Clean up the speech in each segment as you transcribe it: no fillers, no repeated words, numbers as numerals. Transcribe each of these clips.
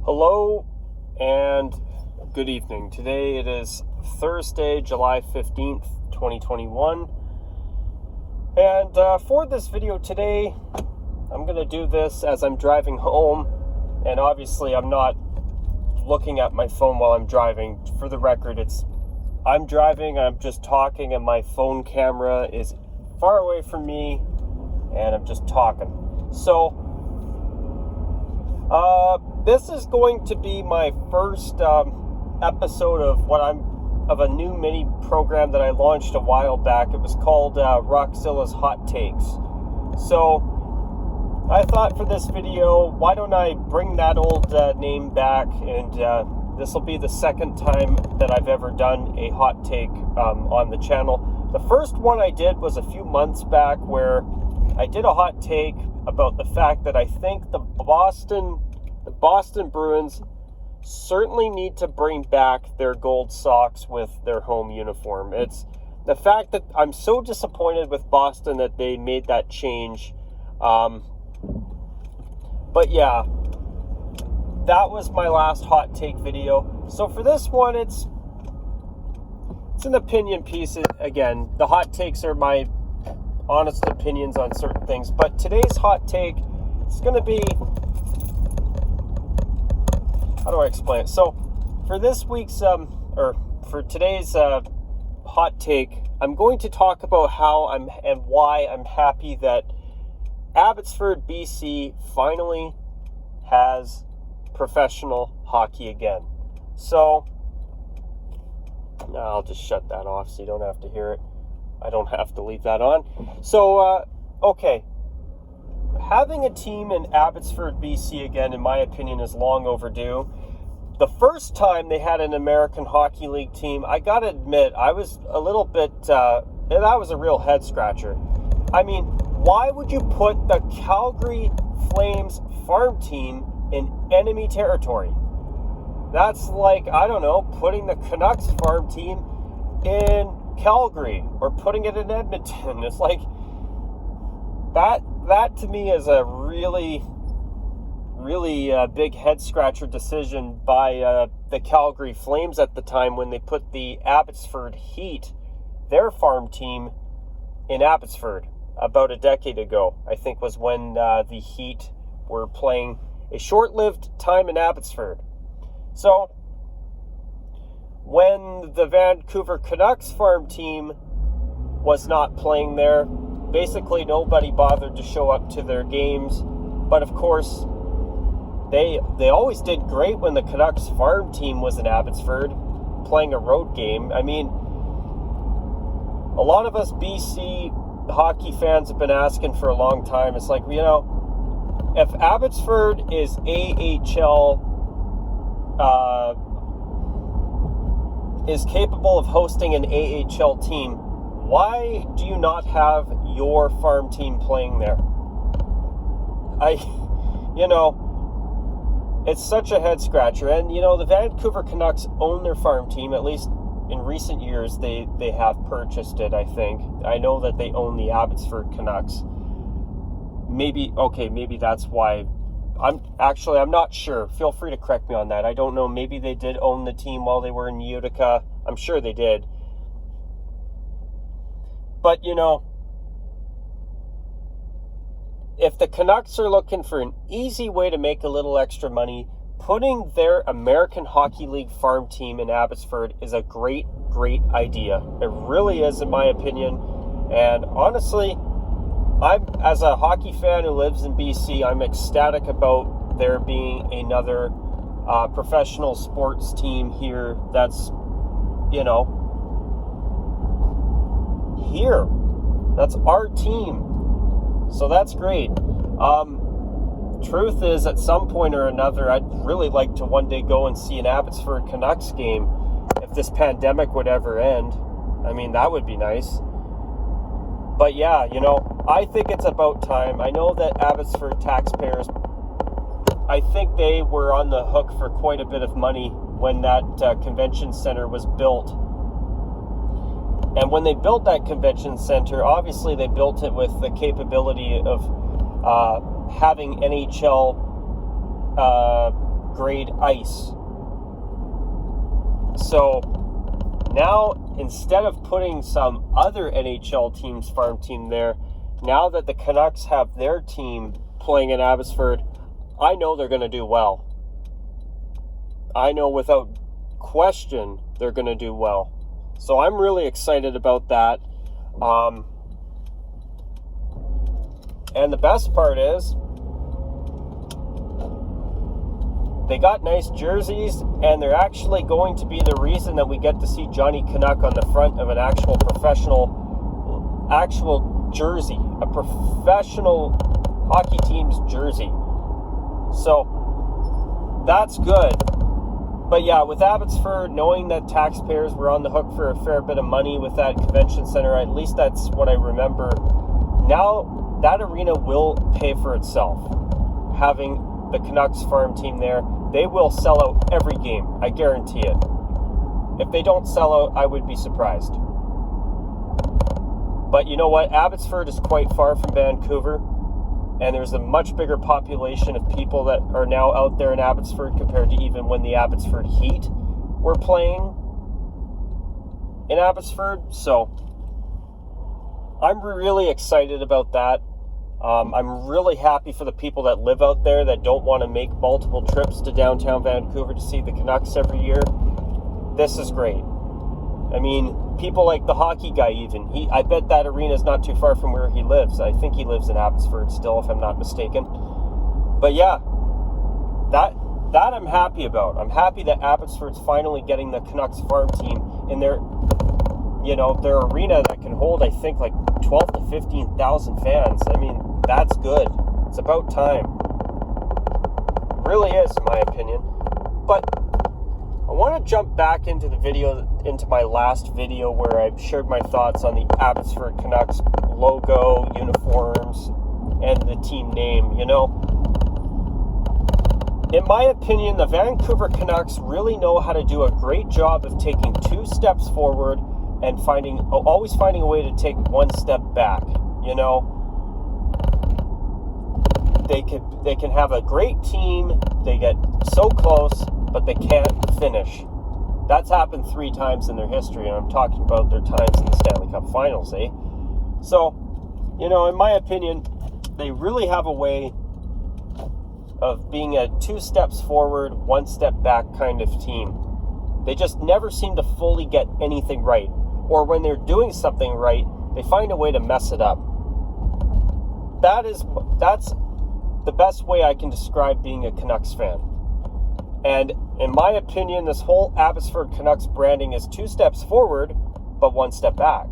Hello and good evening. Today it is Thursday, July 15th, 2021. And for this video today, I'm going to do this as I'm driving home. And obviously I'm not looking at my phone while I'm driving. For the record, I'm driving, I'm just talking, and my phone camera is far away from me, and I'm just talking. So, this is going to be my first episode of a new mini program that I launched a while back. It was called Rockzilla's Hot Takes. So I thought for this video, why don't I bring that old name back, and this will be the second time that I've ever done a hot take on the channel. The first one I did was a few months back, where I did a hot take about the fact that I think the Boston Bruins certainly need to bring back their gold socks with their home uniform. It's the fact that I'm so disappointed with Boston that they made that change. But yeah, that was my last hot take video. So for this one, it's an opinion piece. Again, the hot takes are my honest opinions on certain things. But today's hot take, it's going to be, how do I explain it? So for this week's, for today's hot take, I'm going to talk about how and why I'm happy that Abbotsford, BC finally has professional hockey again. So I'll just shut that off so you don't have to hear it. I don't have to leave that on. So, okay. Having a team in Abbotsford, BC again, in my opinion, is long overdue. The first time they had an American Hockey League team, I gotta admit, I was a little bit, that was a real head scratcher. I mean, why would you put the Calgary Flames farm team in enemy territory? That's like, I don't know, putting the Canucks farm team in Calgary or putting it in Edmonton. It's like, that to me is a really big head scratcher decision by the Calgary Flames at the time, when they put the Abbotsford Heat, their farm team, in Abbotsford about a decade ago. I think was when the Heat were playing a short-lived time in Abbotsford. So when the Vancouver Canucks farm team was not playing there, basically nobody bothered to show up to their games. But of course, they always did great when the Canucks farm team was in Abbotsford playing a road game. I mean, a lot of us BC hockey fans have been asking for a long time. It's like, if Abbotsford is AHL, is capable of hosting an AHL team, why do you not have your farm team playing there? It's such a head scratcher. And, the Vancouver Canucks own their farm team. At least in recent years, they have purchased it, I think. I know that they own the Abbotsford Canucks. Maybe that's why. I'm not sure. Feel free to correct me on that. I don't know. Maybe they did own the team while they were in Utica. I'm sure they did. But, if the Canucks are looking for an easy way to make a little extra money, putting their American Hockey League farm team in Abbotsford is a great, great idea. It really is, in my opinion. And honestly, as a hockey fan who lives in BC, I'm ecstatic about there being another professional sports team here that's, here. That's our team. So that's great. Truth is, at some point or another, I'd really like to one day go and see an Abbotsford Canucks game if this pandemic would ever end. I mean, that would be nice. But yeah, I think it's about time. I know that Abbotsford taxpayers, I think they were on the hook for quite a bit of money when that convention center was built. And when they built that convention center, obviously they built it with the capability of having NHL grade ice. So now, instead of putting some other NHL team's farm team there, now that the Canucks have their team playing in Abbotsford, I know they're going to do well. I know without question they're going to do well. So I'm really excited about that. And the best part is, they got nice jerseys, and they're actually going to be the reason that we get to see Johnny Canuck on the front of an actual jersey, a professional hockey team's jersey. So that's good. But yeah, with Abbotsford, knowing that taxpayers were on the hook for a fair bit of money with that convention center, at least that's what I remember. Now that arena will pay for itself. Having the Canucks farm team there, they will sell out every game. I guarantee it. If they don't sell out, I would be surprised. But you know what? Abbotsford is quite far from Vancouver, and there's a much bigger population of people that are now out there in Abbotsford compared to even when the Abbotsford Heat were playing in Abbotsford. So I'm really excited about that. I'm really happy for the people that live out there that don't want to make multiple trips to downtown Vancouver to see the Canucks every year. This is great. I mean, people like the hockey guy even. I bet that arena is not too far from where he lives. I think he lives in Abbotsford still, if I'm not mistaken. But yeah, that I'm happy about. I'm happy that Abbotsford's finally getting the Canucks farm team in their arena that can hold, I think, like 12 to 15,000 fans. I mean, that's good. It's about time. It really is, in my opinion. But I want to jump back into my last video where I shared my thoughts on the Abbotsford Canucks logo, uniforms, and the team name. In my opinion, the Vancouver Canucks really know how to do a great job of taking 2 steps forward and always finding a way to take 1 step back. They can have a great team, they get so close, but they can't finish. That's happened 3 times in their history, and I'm talking about their times in the Stanley Cup Finals, eh? So, in my opinion, they really have a way of being a 2 steps forward, 1 step back kind of team. They just never seem to fully get anything right. Or when they're doing something right, they find a way to mess it up. That's the best way I can describe being a Canucks fan. And in my opinion, this whole Abbotsford Canucks branding is 2 steps forward, but 1 step back.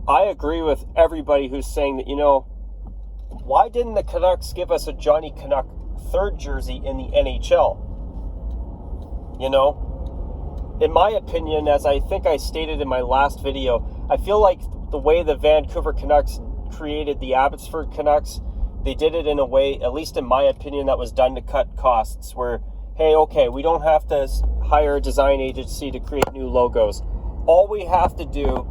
I agree with everybody who's saying that, why didn't the Canucks give us a Johnny Canuck 3rd jersey in the NHL? In my opinion, as I think I stated in my last video, I feel like the way the Vancouver Canucks created the Abbotsford Canucks, they did it in a way, at least in my opinion, that was done to cut costs where, hey, okay, we don't have to hire a design agency to create new logos. All we have to do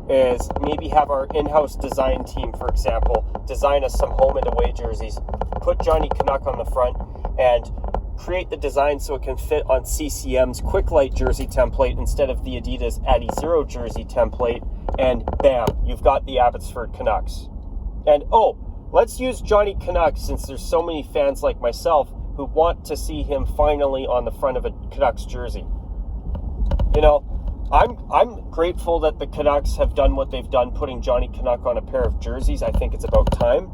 is maybe have our in-house design team, for example, design us some home and away jerseys, put Johnny Canuck on the front, and create the design so it can fit on CCM's Quick Light jersey template instead of the Adidas Addy Zero jersey template, and bam, you've got the Abbotsford Canucks. And let's use Johnny Canuck since there's so many fans like myself who want to see him finally on the front of a Canucks jersey. I'm grateful that the Canucks have done what they've done, putting Johnny Canuck on a pair of jerseys. I think it's about time.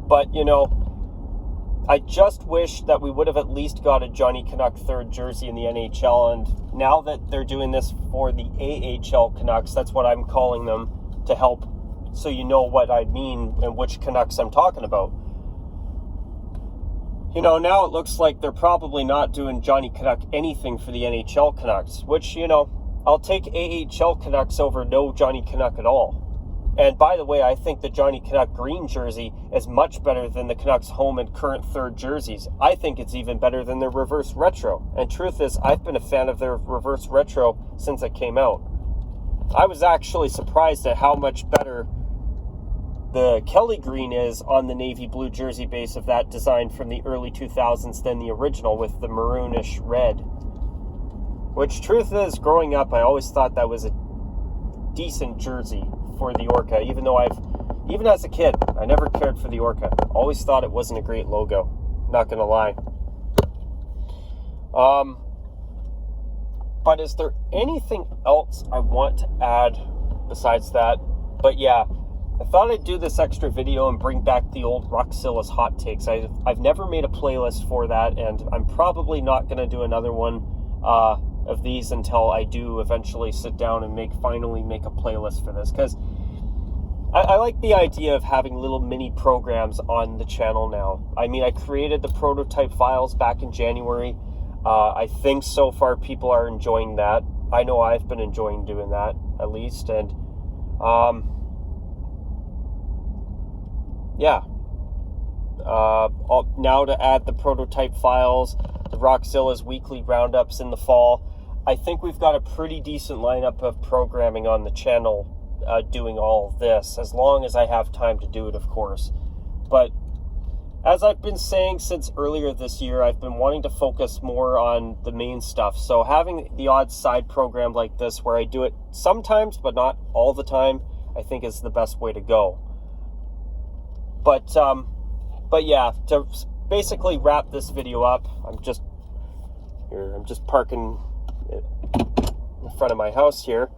But, I just wish that we would have at least got a Johnny Canuck 3rd jersey in the NHL, and now that they're doing this for the AHL Canucks, that's what I'm calling them, to help so you know what I mean and which Canucks I'm talking about. Now it looks like they're probably not doing Johnny Canuck anything for the NHL Canucks, which, I'll take AHL Canucks over no Johnny Canuck at all. And by the way, I think the Johnny Canuck green jersey is much better than the Canucks home and current 3rd jerseys. I think it's even better than their reverse retro. And truth is, I've been a fan of their reverse retro since it came out. I was actually surprised at how much better the Kelly green is on the navy blue jersey base of that design from the early 2000s than the original with the maroonish red. Which, truth is, growing up, I always thought that was a decent jersey for the Orca, even as a kid, I never cared for the Orca. Always thought it wasn't a great logo, not gonna lie. But is there anything else I want to add besides that? But yeah, I thought I'd do this extra video and bring back the old Roxilla's hot takes. I've never made a playlist for that, and I'm probably not going to do another one of these until I do eventually sit down and finally make a playlist for this, because I like the idea of having little mini programs on the channel now. I mean, I created the prototype files back in January. I think so far people are enjoying that. I know I've been enjoying doing that, at least, and yeah. Now to add the prototype files, the Roxilla's weekly roundups in the fall, I think we've got a pretty decent lineup of programming on the channel doing all of this, as long as I have time to do it, of course. But as I've been saying since earlier this year, I've been wanting to focus more on the main stuff. So having the odd side program like this, where I do it sometimes, but not all the time, I think is the best way to go. But yeah, to basically wrap this video up, I'm just parking in front of my house here.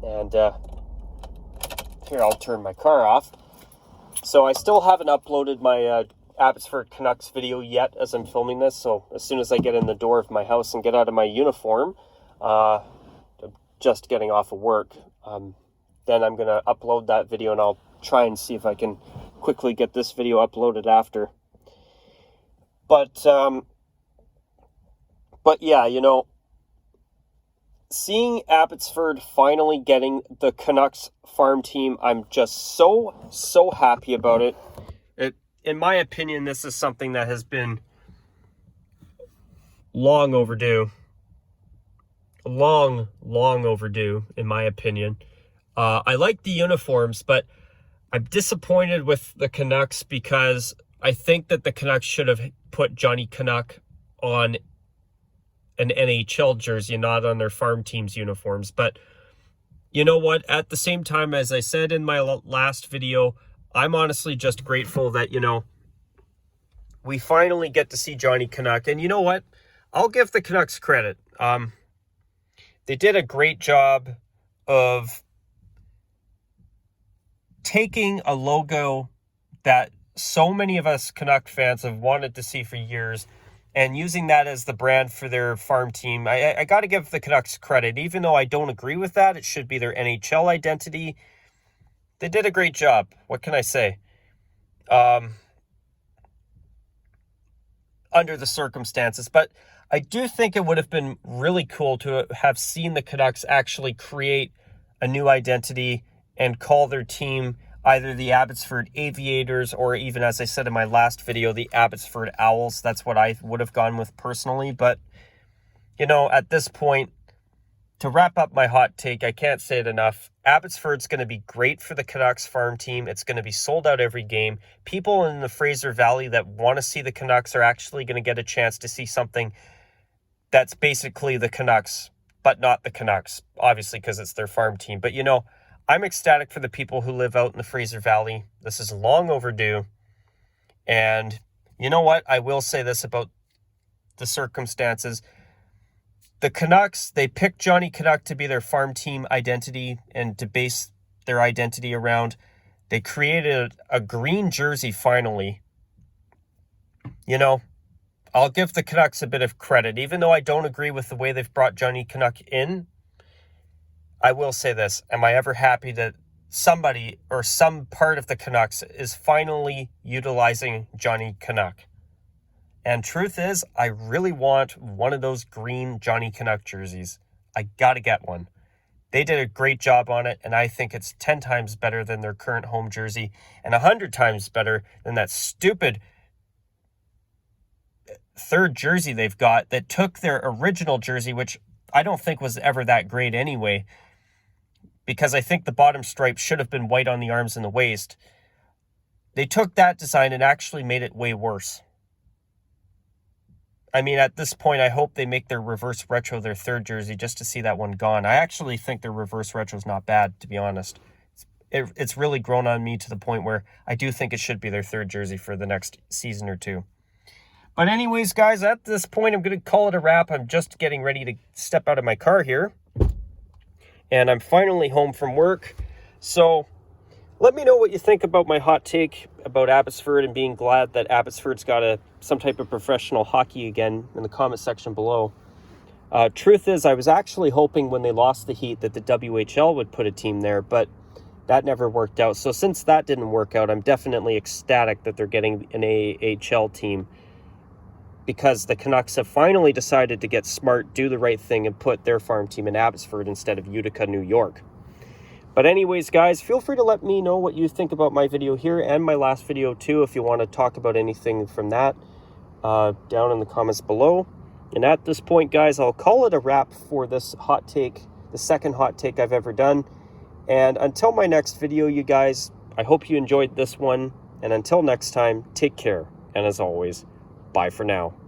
And here, I'll turn my car off. So I still haven't uploaded my Abbotsford Canucks video yet as I'm filming this. So as soon as I get in the door of my house and get out of my uniform, just getting off of work, then I'm going to upload that video, and I'll try and see if I can quickly get this video uploaded after. But yeah, you know, seeing Abbotsford finally getting the Canucks farm team, I'm just so happy about it. In my opinion, this is something that has been long overdue. Long overdue, in my opinion. I like the uniforms, but I'm disappointed with the Canucks because I think that the Canucks should have put Johnny Canuck on an NHL jersey, not on their farm team's uniforms. But you know what? At the same time, as I said in my last video, I'm honestly just grateful that, you know, we finally get to see Johnny Canuck. And you know what? I'll give the Canucks credit. They did a great job of taking a logo that so many of us Canuck fans have wanted to see for years and using that as the brand for their farm team. I got to give the Canucks credit. Even though I don't agree with that, it should be their NHL identity. They did a great job. What can I say? Under the circumstances. But I do think it would have been really cool to have seen the Canucks actually create a new identity and call their team either the Abbotsford Aviators or even, as I said in my last video, the Abbotsford Owls. That's what I would have gone with personally. But, you know, at this point, to wrap up my hot take, I can't say it enough. Abbotsford's going to be great for the Canucks farm team. It's going to be sold out every game. People in the Fraser Valley that want to see the Canucks are actually going to get a chance to see something that's basically the Canucks, but not the Canucks, obviously, because it's their farm team. But, you know, I'm ecstatic for the people who live out in the Fraser Valley. This is long overdue. And you know what? I will say this about the circumstances. The Canucks, they picked Johnny Canuck to be their farm team identity and to base their identity around. They created a green jersey finally. You know, I'll give the Canucks a bit of credit. Even though I don't agree with the way they've brought Johnny Canuck in, I will say this. Am I ever happy that somebody or some part of the Canucks is finally utilizing Johnny Canuck? And truth is, I really want one of those green Johnny Canuck jerseys. I gotta get one. They did a great job on it, and I think it's 10 times better than their current home jersey and 100 times better than that stupid third jersey they've got that took their original jersey, which I don't think was ever that great anyway. because I think the bottom stripe should have been white on the arms and the waist. They took that design and actually made it way worse. I mean, at this point, I hope they make their reverse retro their third jersey just to see that one gone. I actually think their reverse retro is not bad, to be honest. It's really grown on me to the point where I do think it should be their third jersey for the next season or two. But anyways, guys, at this point, I'm going to call it a wrap. I'm just getting ready to step out of my car here. And I'm finally home from work. So let me know what you think about my hot take about Abbotsford and being glad that Abbotsford's got some type of professional hockey again in the comment section below. Truth is, I was actually hoping when they lost the Heat that the WHL would put a team there, but that never worked out. So since that didn't work out, I'm definitely ecstatic that they're getting an AHL team, because the Canucks have finally decided to get smart, do the right thing, and put their farm team in Abbotsford instead of Utica, New York. But anyways, guys, feel free to let me know what you think about my video here and my last video too, if you want to talk about anything from that down in the comments below. And at this point, guys, I'll call it a wrap for this hot take, the second hot take I've ever done. And until my next video, you guys, I hope you enjoyed this one. And until next time, take care. And as always, bye for now.